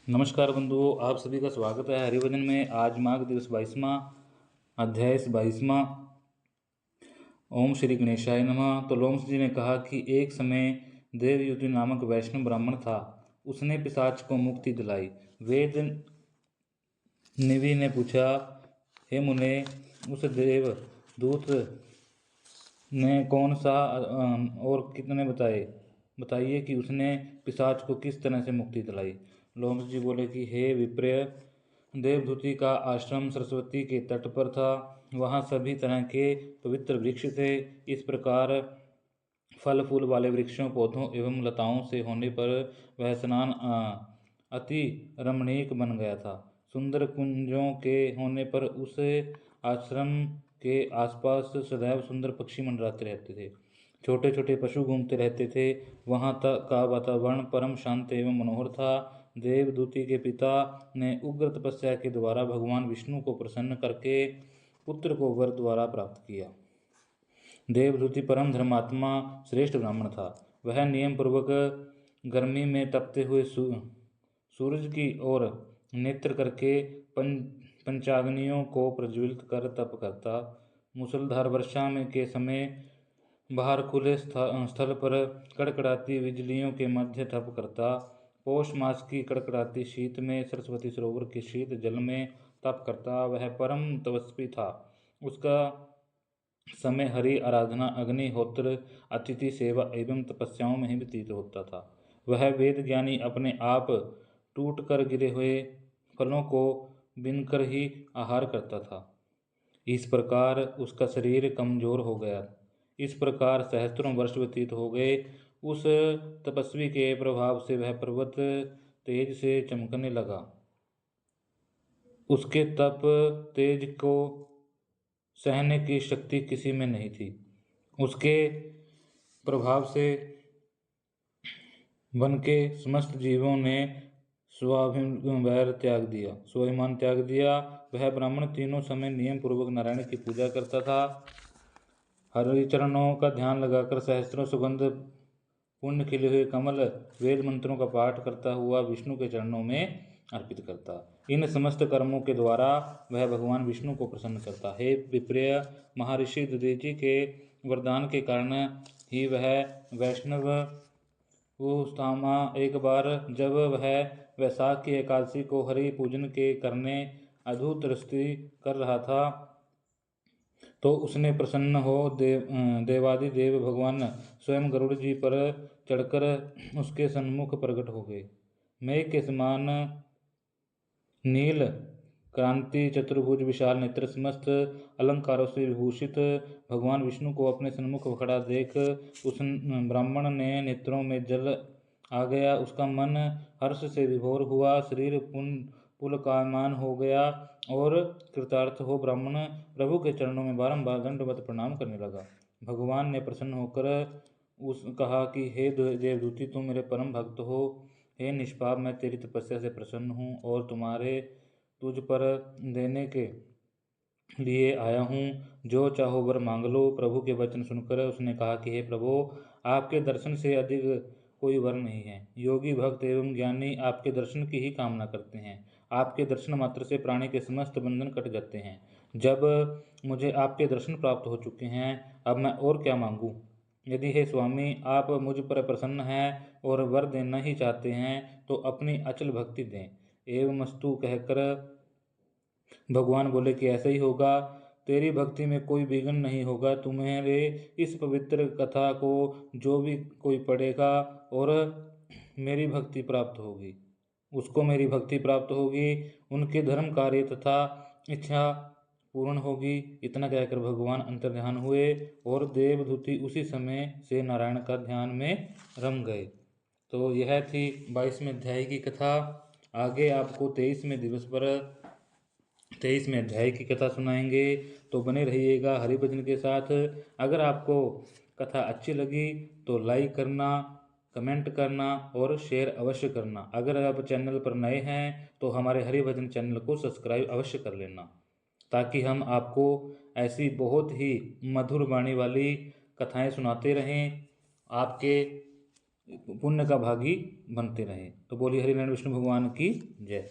नमस्कार बंधुओं, आप सभी का स्वागत है हरिभजन में। आज माघ दिवस 22वां अध्याय 22वां। ओम श्री गणेशाय नमः। तो लोमस जी ने कहा कि एक समय देवयुति नामक वैष्णव ब्राह्मण था। उसने पिशाच को मुक्ति दिलाई। वेद निवि ने पूछा, हे मुने, उस देव दूत ने कौन सा और कितने बताइए कि उसने पिशाच को किस तरह से मुक्ति दिलाई। लोमस जी बोले कि हे विप्र, देवदूति का आश्रम सरस्वती के तट पर था। वहाँ सभी तरह के पवित्र वृक्ष थे। इस प्रकार फल फूल वाले वृक्षों, पौधों एवं लताओं से होने पर वह स्नान अति रमणीक बन गया था। सुंदर कुंजों के होने पर उस आश्रम के आसपास सदैव सुंदर पक्षी मंडराते रहते थे। छोटे छोटे पशु घूमते रहते थे। वहाँ तक का वातावरण परम शांत एवं मनोहर था। देवदूति के पिता ने उग्र तपस्या के द्वारा भगवान विष्णु को प्रसन्न करके पुत्र को वर द्वारा प्राप्त किया। देवदूति परम धर्मात्मा श्रेष्ठ ब्राह्मण था। वह नियम पूर्वक गर्मी में तपते हुए सूरज की ओर नेत्र करके पंचाग्नियों को प्रज्वलित कर तप करता। मूसलधार वर्षा में के समय बाहर खुले स्थल पर कड़कड़ाती बिजलियों के मध्य तप करता। पौष मास की कड़कड़ाती शीत में सरस्वती सरोवर के शीत जल में तप करता। वह परम तपस्वी था। उसका समय हरि आराधना, अग्निहोत्र, अतिथि सेवा एवं तपस्याओं में ही व्यतीत होता था। वह वेद ज्ञानी अपने आप टूट कर गिरे हुए फलों को बिनकर ही आहार करता था। इस प्रकार उसका शरीर कमजोर हो गया। इस प्रकार सहस्त्रों वर्ष व्यतीत हो गए। उस तपस्वी के प्रभाव से वह पर्वत तेज से चमकने लगा। उसके तप तेज को सहने की शक्ति किसी में नहीं थी। उसके प्रभाव से वन के समस्त जीवों ने स्वाभिमान त्याग दिया। वह ब्राह्मण तीनों समय नियम पूर्वक नारायण की पूजा करता था। हरिचरणों का ध्यान लगाकर सहस्त्रों सुगंध पुण्य खिले हुए कमल वेद मंत्रों का पाठ करता हुआ विष्णु के चरणों में अर्पित करता। इन समस्त कर्मों के द्वारा वह भगवान विष्णु को प्रसन्न करता। हे विप्रिय, महर्षि दधीचि के वरदान के कारण ही वह वैष्णव उस्थामा एक बार जब वह वैशाख की एकादशी को हरि पूजन के करने अद्भुत स्तुति कर रहा था, तो उसने प्रसन्न हो देवादिदेव भगवान स्वयं गरुड़ जी पर चढ़कर उसके सन्मुख प्रकट हो गए। मेघ के समान नील क्रांति चतुर्भुज विशाल नेत्र समस्त अलंकारों से विभूषित भगवान विष्णु को अपने सन्मुख खड़ा देख उस ब्राह्मण ने नेत्रों में जल आ गया। उसका मन हर्ष से विभोर हुआ, शरीर पुलकायमान हो गया और कृतार्थ हो ब्राह्मण प्रभु के चरणों में बारंबार दंडवत प्रणाम करने लगा। भगवान ने प्रसन्न होकर कहा कि हे देवदूति, तुम मेरे परम भक्त हो। हे निष्पाप, मैं तेरी तपस्या से प्रसन्न हूँ और तुम्हारे तुझ पर देने के लिए आया हूँ। जो चाहो वर मांग लो। प्रभु के वचन सुनकर उसने कहा कि हे प्रभु, आपके दर्शन से अधिक कोई वर नहीं है। योगी भक्त एवं ज्ञानी आपके दर्शन की ही कामना करते हैं। आपके दर्शन मात्र से प्राणी के समस्त बंधन कट जाते हैं। जब मुझे आपके दर्शन प्राप्त हो चुके हैं, अब मैं और क्या मांगूं। यदि हे स्वामी, आप मुझ पर प्रसन्न हैं और वर देना ही चाहते हैं, तो अपनी अचल भक्ति दें। एवमस्तु कहकर भगवान बोले कि ऐसा ही होगा। तेरी भक्ति में कोई विघ्न नहीं होगा। तुम्हारे इस पवित्र कथा को जो भी कोई पढ़ेगा और मेरी भक्ति प्राप्त होगी, उसको मेरी भक्ति प्राप्त होगी। उनके धर्म कार्य तथा इच्छा पूर्ण होगी। इतना कहकर भगवान अंतर्ध्यान हुए और देवदूति उसी समय से नारायण का ध्यान में रम गए। तो यह थी 22वें अध्याय की कथा। आगे आपको 23वें अध्याय की कथा सुनाएंगे, तो बने रहिएगा हरिभजन के साथ। अगर आपको कथा अच्छी लगी तो लाइक करना, कमेंट करना और शेयर अवश्य करना। अगर आप चैनल पर नए हैं तो हमारे हरिभजन चैनल को सब्सक्राइब अवश्य कर लेना, ताकि हम आपको ऐसी बहुत ही मधुर वाणी वाली कथाएं सुनाते रहें। आपके पुण्य का भागी बनते रहें। तो बोलिए हरिनारायण विष्णु भगवान की जय।